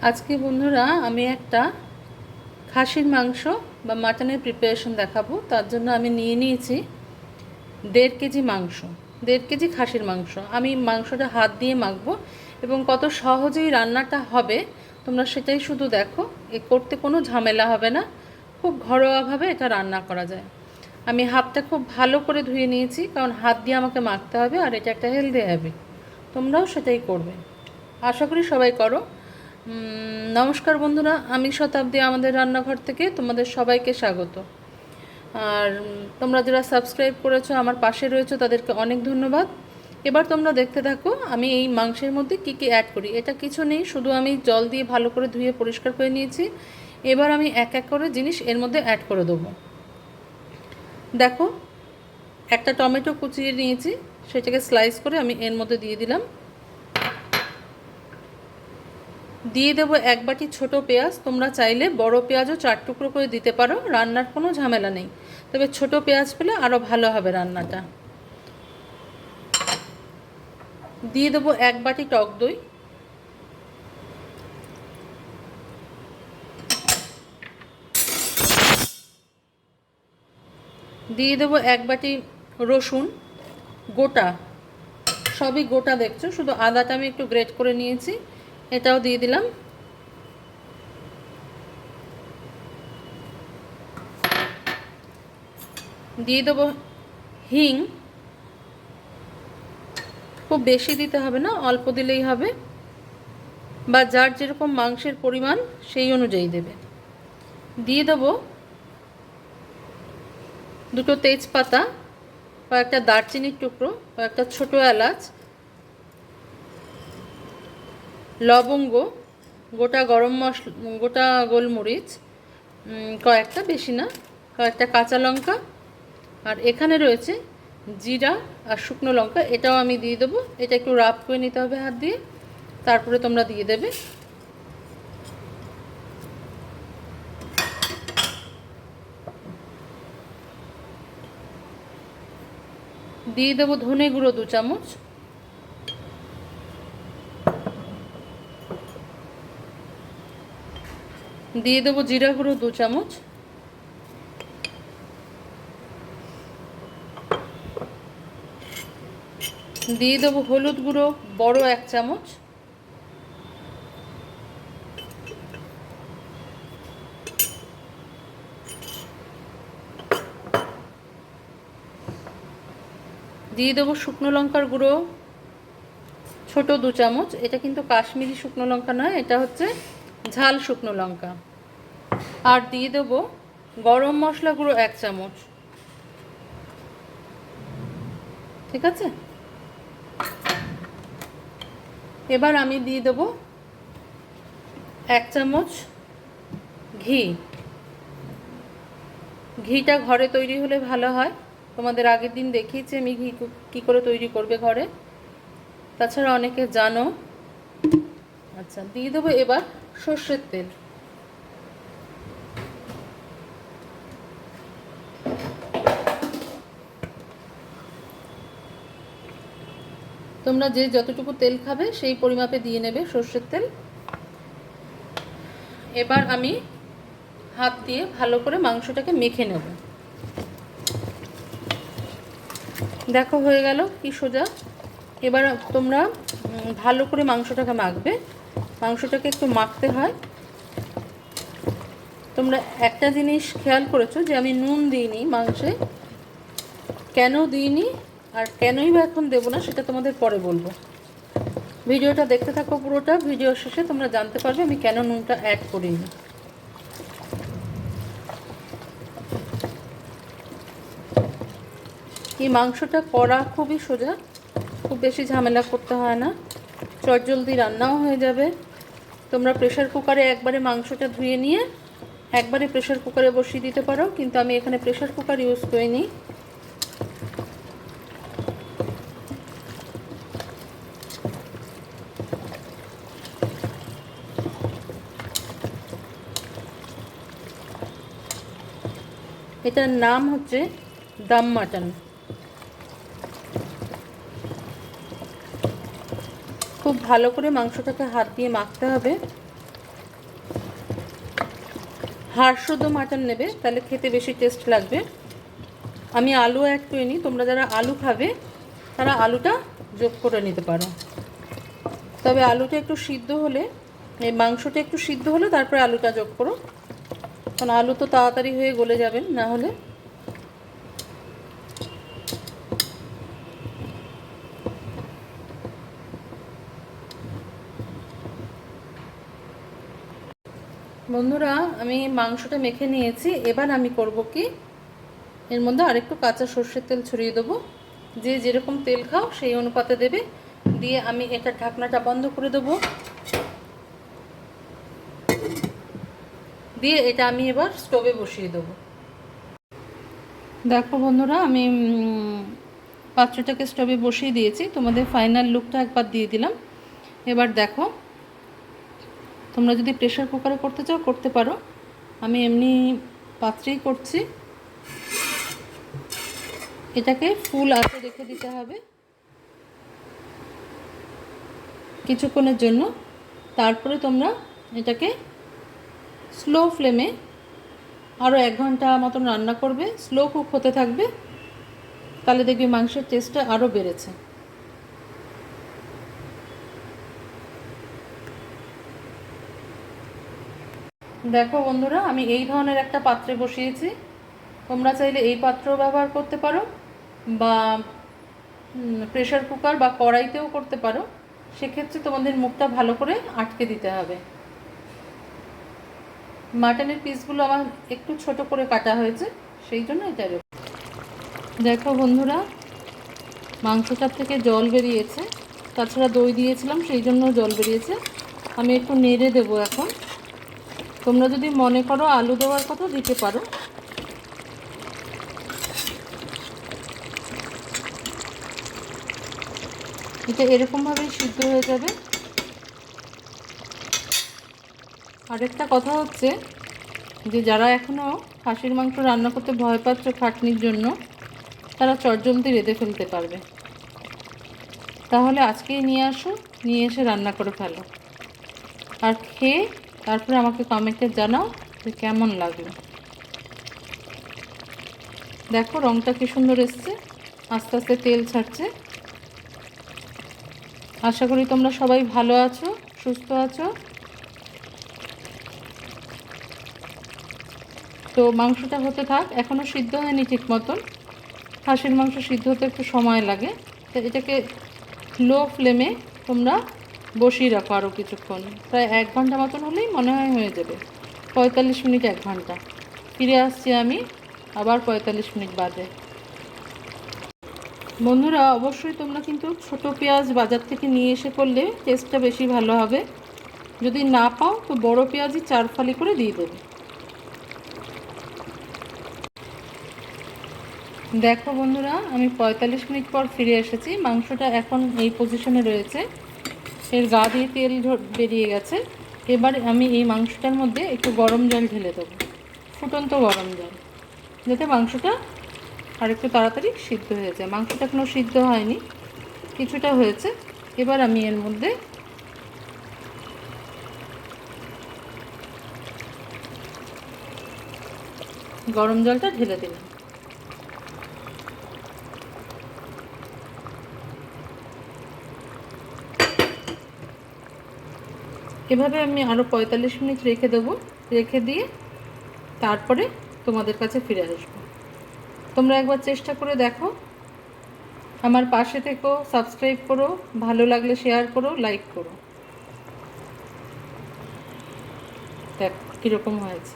আজকে বন্ধুরা আমি একটা খাসির মাংস বা মাটনের প্রিপারেশন দেখাবো। তার জন্য আমি নিয়ে নিয়েছি 1.5 কেজি মাংস, 1.5 কেজি খাসির মাংস। আমি মাংসটা হাত দিয়ে মাখবো এবং কত সহজেই রান্নাটা হবে তোমরা সেটাই শুধু দেখো। করতে কোনো ঝামেলা হবে না, খুব ঘরোয়াভাবে এটা রান্না করা যায়। আমি হাতটা খুব ভালো করে ধুয়ে নিয়েছি, কারণ হাত দিয়ে আমাকে মাখতে হবে আর এটা একটা হেলদি হ্যাবিট। তোমরাও সেটাই করবে, আশা করি সবাই করো। নমস্কার বন্ধুরা, আমি শতাব্দী আমাদের রান্নাঘর থেকে তোমাদের সবাইকে স্বাগত। আর তোমরা যারা সাবস্ক্রাইব করেছো, আমার পাশে রয়েছো, তাদেরকে অনেক ধন্যবাদ। এবার তোমরা দেখতে থাকো আমি এই মাংসের মধ্যে কী কী অ্যাড করি। এটা কিছু নেই, শুধু আমি জল দিয়ে ভালো করে ধুয়ে পরিষ্কার করে নিয়েছি। এবার আমি এক এক করে জিনিস এর মধ্যে অ্যাড করে দেবো। দেখো, একটা টমেটো কুচিয়ে নিয়েছি, সেটাকে স্লাইস করে আমি এর মধ্যে দিয়ে দিলাম। দিয়ে দেবো 1 বাটি ছোটো পেঁয়াজ। তোমরা চাইলে বড় পেঁয়াজও 4 টুকরো করে দিতে পারো, রান্নার কোনো ঝামেলা নেই, তবে ছোটো পেঁয়াজ পেলে আরও ভালো হবে রান্নাটা। দিয়ে দেবো 1 বাটি টক দই। দিয়ে দেবো 1 বাটি রসুন গোটা, সবই গোটা দেখছো, শুধু আদাটা আমি একটু গ্রেট করে নিয়েছি, এটাও দিয়ে দিলাম। দিয়ে দেবো হিং, খুব বেশি দিতে হবে না, অল্প দিলেই হবে, বা যার যেরকম মাংসের পরিমাণ সেই অনুযায়ী দেবে। দিয়ে দেবো 2টো তেজপাতা, কয়েকটা দারচিনির টুকরো, কয়েকটা ছোটো এলাচ, লবঙ্গ, গোটা গরম মশলা, গোটা গোলমরিচ কয়েকটা, বেশি না, কয়েকটা কাঁচা লঙ্কা, আর এখানে রয়েছে জিরা আর শুকনো লঙ্কা, এটাও আমি দিয়ে দেবো। এটা একটু রাব করে নিতে হবে হাত দিয়ে, তারপরে তোমরা দিয়ে দেবে। দিয়ে দেবো ধনে গুঁড়ো 2 চামচ, দিয়ে দেবো জিরা গুঁড়ো 2 চামচ, দিয়ে দেবো হলুদ গুঁড়ো বড় 1 চামচ, দিয়ে দেবো শুকনো লঙ্কার গুঁড়ো ছোটো 2 চামচ। এটা কিন্তু কাশ্মীরি শুকনো লঙ্কা নয়, এটা হচ্ছে ঝাল শুকনো লঙ্কা। আর দিয়ে দেবো গরম মশলা গুঁড়ো 1 চামচ। ঠিক আছে, এবার আমি দিয়ে দেবো 1 চামচ ঘি। ঘিটা ঘরে তৈরি হলে ভালো হয়, তোমাদের আগের দিন দেখিয়েছি আমি ঘি কী করে তৈরি করবে ঘরে, তাছাড়া অনেকে জানো। আচ্ছা, দিয়ে দেবো এবার সর্ষের তেল। তোমরা যে যতটুকু তেল খাবে সেই পরিমাপে দিয়ে নেবে সর্ষের তেল। এবার আমি হাত দিয়ে ভালো করে মাংসটাকে মেখে নেব। দেখো হয়ে গেল কি সোজা। এবার তোমরা ভালো করে মাংসটাকে মাখবে, মাংসটাকে একটু মাখতে হয়। তোমরা একটা জিনিস খেয়াল করেছো যে আমি নুন দিইনি মাংসে, কেন দিইনি আর কেনই বা এখন দেবো না সেটা তোমাদের পরে বলবো। ভিডিওটা দেখতে থাকো পুরোটা, ভিডিও শেষে তোমরা জানতে পারবে আমি কেন নুনটা অ্যাড করিনি। এই মাংসটা করা খুবই সোজা, খুব বেশি ঝামেলা করতে হয় না, চটজলদি রান্নাও হয়ে যাবে। তোমরা প্রেশার কুকারে একবারে মাংসটা ধুয়ে নিয়ে একবারে প্রেশার কুকারে বসিয়ে দিতে পারো, কিন্তু আমি এখানে প্রেশার কুকার ইউজ করিনি। এটার নাম হচ্ছে দম মাটন। খুব ভালো করে মাংসটাকে হাত দিয়ে মাখতে হবে। হাড় শুদ্ধ মাটন নেবে, তাহলে খেতে বেশি টেস্ট লাগবে। আমি আলু অ্যাড করিনি, তোমরা যারা আলু খাবে তারা আলুটা যোগ করে নিতে পারো। তবে আলুটা একটু সিদ্ধ হলে, এই মাংসটা একটু সিদ্ধ হলে তারপরে আলুটা যোগ করো, কারণ আলু তো তাড়াতাড়ি হয়ে গলে যাবেন না হলে। বন্ধুরা, আমি মাংসটা মেখে নিয়েছি। এবার আমি করব কি, এর মধ্যে আরেকটু কাঁচা সর্ষের তেল ছড়িয়ে দেবো। যে যেরকম তেল খাও সেই অনুপাতে দেবে। দিয়ে আমি এটা ঢাকনাটা বন্ধ করে দেবো। দিয়ে এটা আমি এবার স্টোভে বসিয়ে দেবো। দেখো বন্ধুরা, আমি পাত্রটাকে স্টোভে বসিয়ে দিয়েছি। তোমাদের ফাইনাল লুকটা একবার দিয়ে দিলাম। এবার দেখো, তোমরা যদি প্রেশার কুকারে করতে চাও করতে পারো, আমি এমনি পাত্রেই করছি। এটাকে ফুল আঁচে রেখে দিতে হবে কিছুক্ষণের জন্য। তারপরে তোমরা এটাকে স্লো ফ্লেমে আরও 1 ঘন্টা মতন রান্না করবে। স্লো কুক হতে থাকবে, তাহলে দেখবি মাংসের টেস্টটা আরও বেড়েছে। দেখো বন্ধুরা, আমি এই ধরনের একটা পাত্রে বসিয়েছি। তোমরা চাইলে এই পাত্র ব্যবহার করতে পারো, বা প্রেশার কুকার বা কড়াইতেও করতে পারো। সেক্ষেত্রে তোমাদের মুখটা ভালো করে আটকে দিতে হবে। মাটনের পিসগুলো আমার একটু ছোট করে কাটা হয়েছে, সেই জন্য এটা। দেখো বন্ধুরা, মাংসটার থেকে জল বেরিয়েছে, তাছাড়া দই দিয়েছিলাম সেই জন্য জল বেরিয়েছে। আমি একটু নেড়ে দেবো এখন। তোমরা যদি মনে করো আলু দেওয়ার কথা দিতে পারো। এটা এরকমভাবেই সিদ্ধ হয়ে যাবে। আরেকটা কথা হচ্ছে যে যারা এখনও খাসির মাংস রান্না করতে ভয় পাচ্ছ খাটনির জন্য, তারা চটজলদি রেঁধে ফেলতে পারবে। তাহলে আজকেই নিয়ে আসো, নিয়ে এসে রান্না করে ফেলো, আর খেয়ে তারপরে আমাকে কমেন্টে জানাও যে কেমন লাগলো। দেখো রঙটা কি সুন্দর এসছে, আস্তে আস্তে তেল ছাড়ছে। আশা করি তোমরা সবাই ভালো আছো, সুস্থ আছো। তো মাংসটা হতে থাক, এখনও সিদ্ধ হয়নি ঠিক মতন। খাসির মাংস সিদ্ধ হতে একটু সময় লাগে। তো এটাকে লো ফ্লেমে তোমরা বসিয়ে রাখো আরও কিছুক্ষণ, প্রায় 1 ঘন্টা মতন হলেই মনে হয় হয়ে যাবে। 45 মিনিট 1 ঘন্টা। ফিরে আসছি আমি আবার 45 মিনিট বাদে। বন্ধুরা, অবশ্যই তোমরা কিন্তু ছোট পেঁয়াজ বাজার থেকে নিয়ে এসে করলে টেস্টটা বেশি ভালো হবে। যদি না পাও তো বড় পেঁয়াজই 4 ফালি করে দিয়ে দেবে। দেখো বন্ধুরা, আমি 45 মিনিট পর ফিরে এসেছি। মাংসটা এখন এই পজিশনে রয়েছে, এর গা দিয়ে তেল বেরিয়ে গেছে। এবার আমি এই মাংসটার মধ্যে একটু গরম জল ঢেলে দেবো, ফুটন্ত গরম জল, যাতে মাংসটা আর একটু তাড়াতাড়ি সিদ্ধ হয়ে যায়। মাংসটা এখনও সিদ্ধ হয়নি, কিছুটা হয়েছে। এবার আমি এর মধ্যে গরম জলটা ঢেলে দিলাম। এভাবে আমি আরও 45 মিনিট রেখে দেবো। রেখে দিয়ে তারপরে তোমাদের কাছে ফিরে আসবো। তোমরা একবার চেষ্টা করে দেখো, আমার পাশে থেকো, সাবস্ক্রাইব করো, ভালো লাগলে শেয়ার করো, লাইক করো। দেখ কীরকম হয়েছে।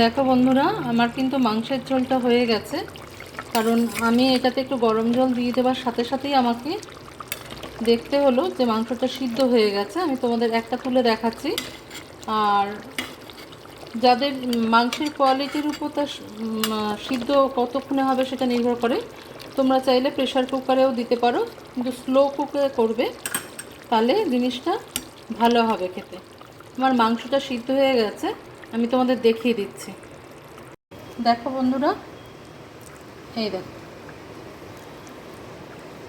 দেখো বন্ধুরা, আমার কিন্তু মাংসের ঝোলটা হয়ে গেছে, কারণ আমি এটাতে একটু গরম জল দিয়ে দেওয়ার সাথে সাথেই আমাকে দেখতে হলো যে মাংসটা সিদ্ধ হয়ে গেছে। আমি তোমাদের একটা তুলে দেখাচ্ছি। আর যাদের মাংসের কোয়ালিটির উপর তা সিদ্ধ কতক্ষণে হবে সেটা নির্ভর করে। তোমরা চাইলে প্রেশার কুকারেও দিতে পারো, কিন্তু স্লো কুকে করবে, তাহলে জিনিসটা ভালো হবে খেতে। আমার মাংসটা সিদ্ধ হয়ে গেছে, আমি তোমাদের দেখিয়ে দিচ্ছি। দেখো বন্ধুরা, এই দেখো।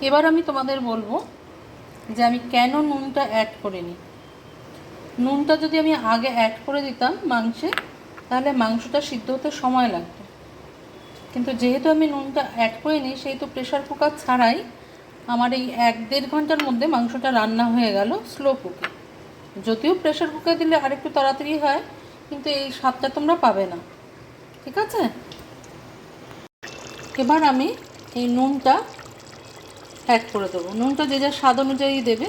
এবার আমি তোমাদের বলবো যে আমি কেন নুনটা অ্যাড করিনি। নুনটা যদি আমি আগে অ্যাড করে দিতাম মাংসে, তাহলে মাংসটা সিদ্ধ হতে সময় লাগতো, কিন্তু যেহেতু আমি নুনটা অ্যাড করিনি সেহেতু প্রেশার কুকার ছাড়াই আমার এই 1-1.5 ঘন্টার মধ্যে মাংসটা রান্না হয়ে গেল স্লো কুকে। যদিও প্রেশার কুকার দিলে আরেকটু তাড়াতাড়ি হয়, কিন্তু এই স্বাদটা তোমরা পাবে না। ঠিক আছে, এবার আমি এই নুনটা অ্যাড করে দেবো। নুনটা যে যার স্বাদ অনুযায়ী দেবে।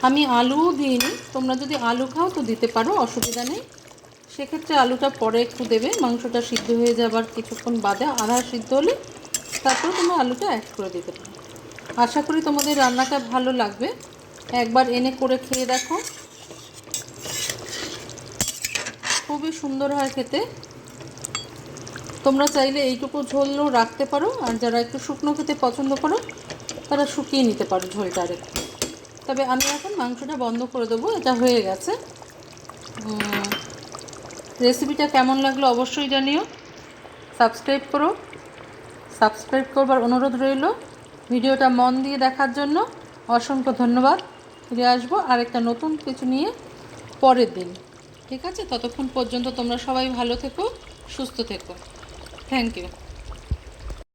আমি আলুও দিইনি, তোমরা যদি আলু খাও তো দিতে পারো, অসুবিধা নেই। সেক্ষেত্রে আলুটা পরে একটু দেবে, মাংসটা সিদ্ধ হয়ে যাবার কিছুক্ষণ বাদে, আধা সিদ্ধ হলে তারপর তোমরা আলুটা অ্যাড করে দিতে পারো। আশা করি তোমাদের রান্নাটা ভালো লাগবে, একবার এনে করে খেয়ে দেখো, খুবই সুন্দর হয় খেতে। তোমরা চাইলে এইটুকু ঝোলও রাখতে পারো, আর যারা একটু শুকনো খেতে পছন্দ করো তারা শুকিয়ে নিতে পারো ঝোলটা আরেকটু। তবে আমি এখন মাংসটা বন্ধ করে দেবো, এটা হয়ে গেছে। রেসিপিটা কেমন লাগলো অবশ্যই জানিও। সাবস্ক্রাইব করো, সাবস্ক্রাইব করবার অনুরোধ রইল। ভিডিওটা মন দিয়ে দেখার জন্য অসংখ্য ধন্যবাদ। ফিরে আসবো আরেকটা নতুন কিছু নিয়ে পরের দিন। ঠিক আছে, ততক্ষণ পর্যন্ত তোমরা সবাই ভালো থেকো, সুস্থ থেকো। Thank you.